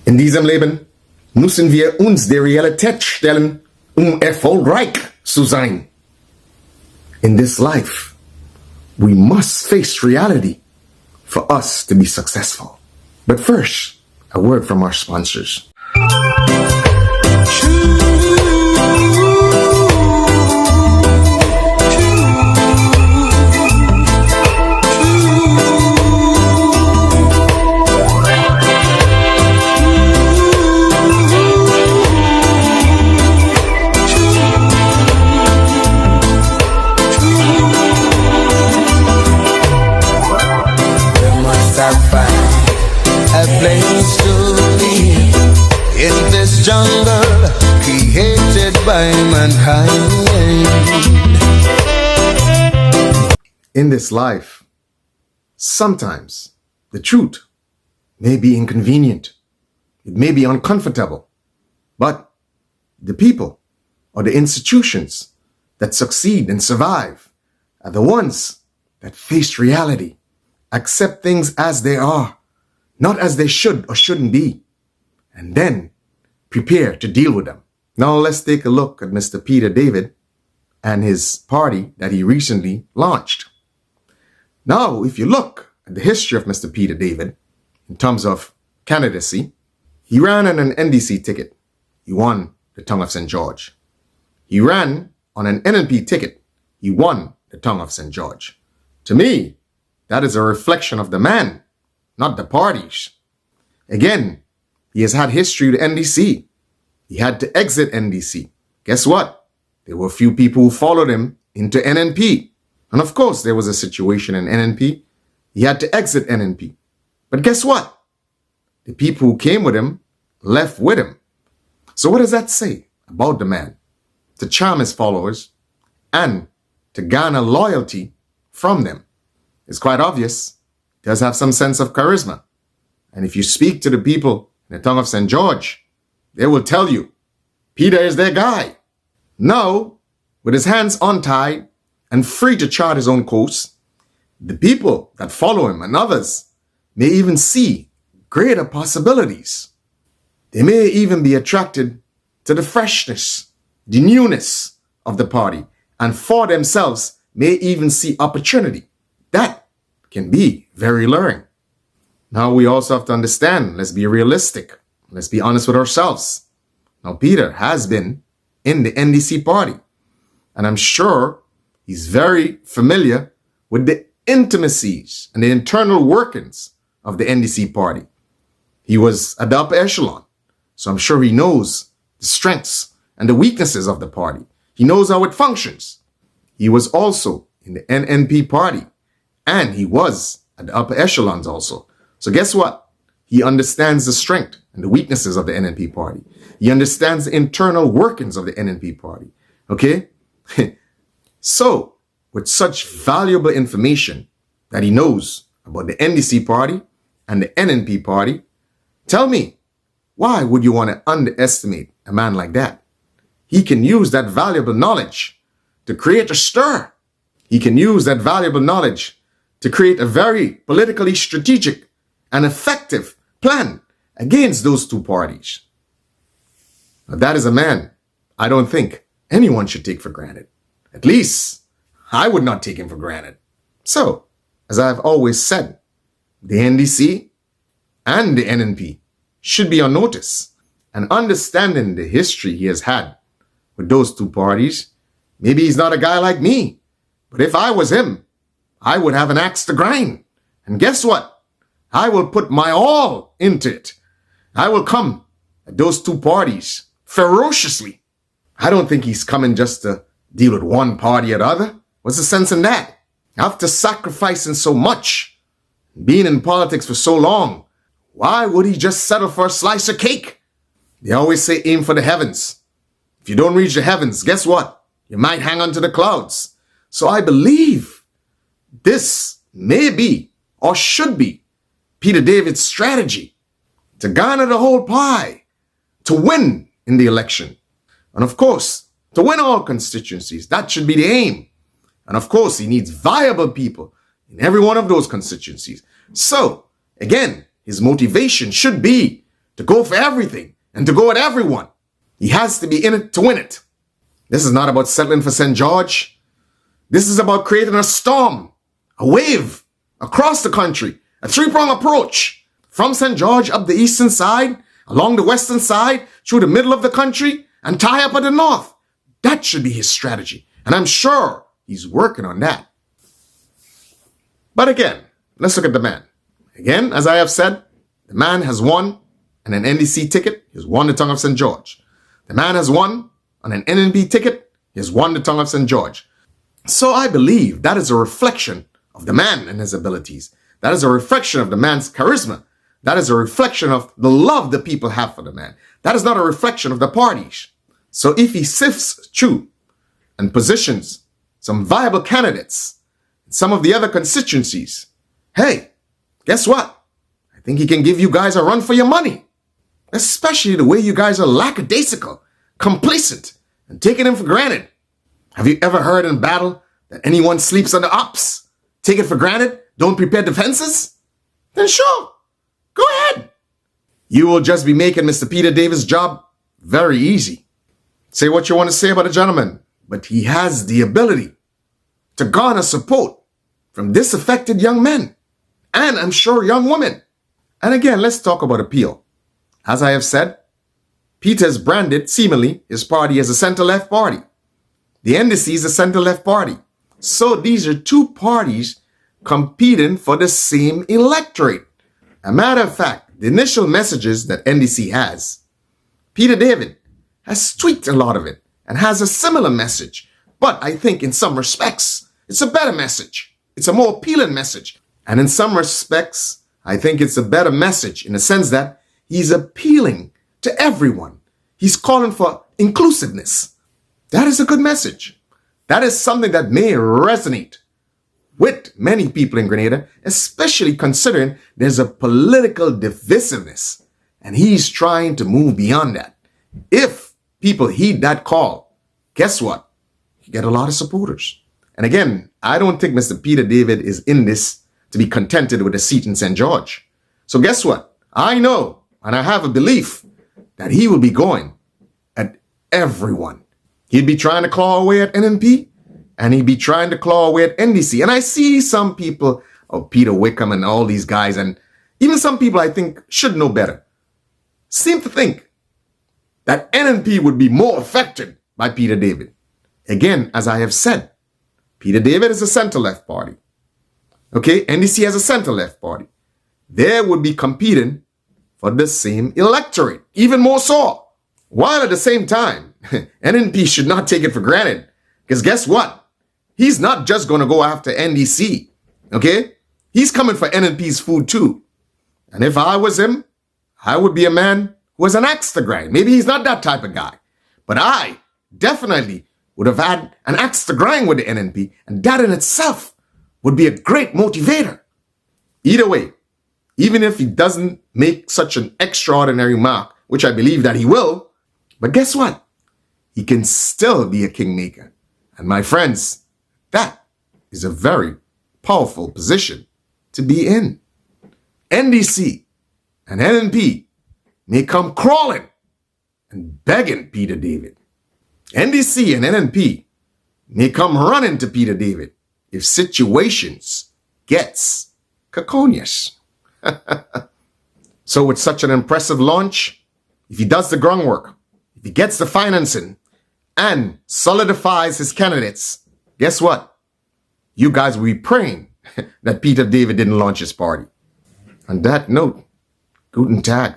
In diesem Leben müssen wir uns der Realität stellen, erfolgreich zu sein. In this life, we must face reality for us to be successful. But first, a word from our sponsors. A place to live in this jungle created by mankind. In this life, sometimes the truth may be inconvenient. It may be uncomfortable. But the people or the institutions that succeed and survive are the ones that face reality, accept things as they are, not as they should or shouldn't be, and then prepare to deal with them. Now let's take a look at Mr. Peter David and his party that he recently launched. Now, if you look at the history of Mr. Peter David in terms of candidacy, he ran on an NDC ticket. He won the tongue of St. George. He ran on an NNP ticket. He won the tongue of St. George. To me, that is a reflection of the man, not the parties. Again, he has had history with NDC. He had to exit NDC. Guess what? There were a few people who followed him into NNP. And of course, there was a situation in NNP. He had to exit NNP. But guess what? The people who came with him left with him. So what does that say about the man? To charm his followers and to garner loyalty from them. It's quite obvious. He does have some sense of charisma. And if you speak to the people in the tongue of St. George, they will tell you, Peter is their guy. Now, with his hands untied and free to chart his own course, the people that follow him and others may even see greater possibilities. They may even be attracted to the freshness, the newness of the party, and for themselves may even see opportunity. That can be very alluring. Now we also have to understand, let's be realistic. Let's be honest with ourselves. Now Peter has been in the NDC party, and I'm sure he's very familiar with the intimacies and the internal workings of the NDC party. He was at the upper echelon, so I'm sure he knows the strengths and the weaknesses of the party. He knows how it functions. He was also in the NNP party, and he was at the upper echelons also. So guess what? He understands the strength and the weaknesses of the NNP party. He understands the internal workings of the NNP party. Okay? So, with such valuable information that he knows about the NDC party and the NNP party, tell me, why would you want to underestimate a man like that? He can use that valuable knowledge to create a stir. He can use that valuable knowledge to create a very politically strategic and effective plan against those two parties. Now, that is a man I don't think anyone should take for granted. At least, I would not take him for granted. So, as I've always said, the NDC and the NNP should be on notice. And understanding the history he has had with those two parties, maybe he's not a guy like me. But if I was him, I would have an axe to grind. And guess what? I will put my all into it. I will come at those two parties ferociously. I don't think he's coming just to deal with one party or the other. What's the sense in that? After sacrificing so much, being in politics for so long, why would he just settle for a slice of cake? They always say aim for the heavens. If you don't reach the heavens, guess what? You might hang on to the clouds. So I believe this may be or should be Peter David's strategy to garner the whole pie, to win in the election. And of course, to win all constituencies, that should be the aim. And of course, he needs viable people in every one of those constituencies. So, again, his motivation should be to go for everything and to go at everyone. He has to be in it to win it. This is not about settling for St. George. This is about creating a storm, a wave across the country, a three-prong approach from St. George up the eastern side, along the western side, through the middle of the country, and tie up at the north. That should be his strategy. And I'm sure he's working on that. But again, let's look at the man. Again, as I have said, the man has won on an NDC ticket. He has won the tongue of St. George. The man has won on an NNP ticket. He has won the tongue of St. George. So I believe that is a reflection of the man and his abilities. That is a reflection of the man's charisma. That is a reflection of the love the people have for the man. That is not a reflection of the parties. So if he sifts through and positions some viable candidates in some of the other constituencies, hey, guess what? I think he can give you guys a run for your money. Especially the way you guys are lackadaisical, complacent, and taking him for granted. Have you ever heard in battle that anyone sleeps on the ops? Take it for granted? Don't prepare defenses? Then sure, go ahead. You will just be making Mr. Peter Davis' job very easy. Say what you want to say about a gentleman, but he has the ability to garner support from disaffected young men, and I'm sure young women. And again, let's talk about appeal. As I have said, Peter's branded, seemingly, his party as a center-left party. The NDC is a center-left party. So these are two parties competing for the same electorate. A matter of fact, the initial messages that NDC has, Peter David has tweaked a lot of it and has a similar message. But I think in some respects, it's a better message. It's a more appealing message. And in some respects, I think it's a better message in the sense that he's appealing to everyone. He's calling for inclusiveness. That is a good message. That is something that may resonate with many people in Grenada, especially considering there's a political divisiveness. And he's trying to move beyond that. If people heed that call, guess what? You get a lot of supporters. And again, I don't think Mr. Peter David is in this to be contented with a seat in St. George. So guess what? I know, and I have a belief that he will be going at everyone. He'd be trying to claw away at NNP, and he'd be trying to claw away at NDC. And I see some people, Peter Wickham and all these guys, and even some people I think should know better, seem to think that NNP would be more affected by Peter David. Again, as I have said, Peter David is a center-left party. Okay, NDC has a center-left party. They would be competing for the same electorate, even more so. While at the same time, NNP should not take it for granted. Because guess what? He's not just going to go after NDC. Okay? He's coming for NNP's food too. And if I was him, I would be a man who has an axe to grind. Maybe he's not that type of guy. But I definitely would have had an axe to grind with the NNP. And that in itself would be a great motivator. Either way, even if he doesn't make such an extraordinary mark, which I believe that he will, but guess what? He can still be a kingmaker. And my friends, that is a very powerful position to be in. NDC and NNP may come crawling and begging Peter David. NDC and NNP may come running to Peter David if situations gets caconious. So with such an impressive launch, if he does the groundwork, if he gets the financing and solidifies his candidates, guess what? You guys will be praying that Peter David didn't launch his party. On that note, guten Tag.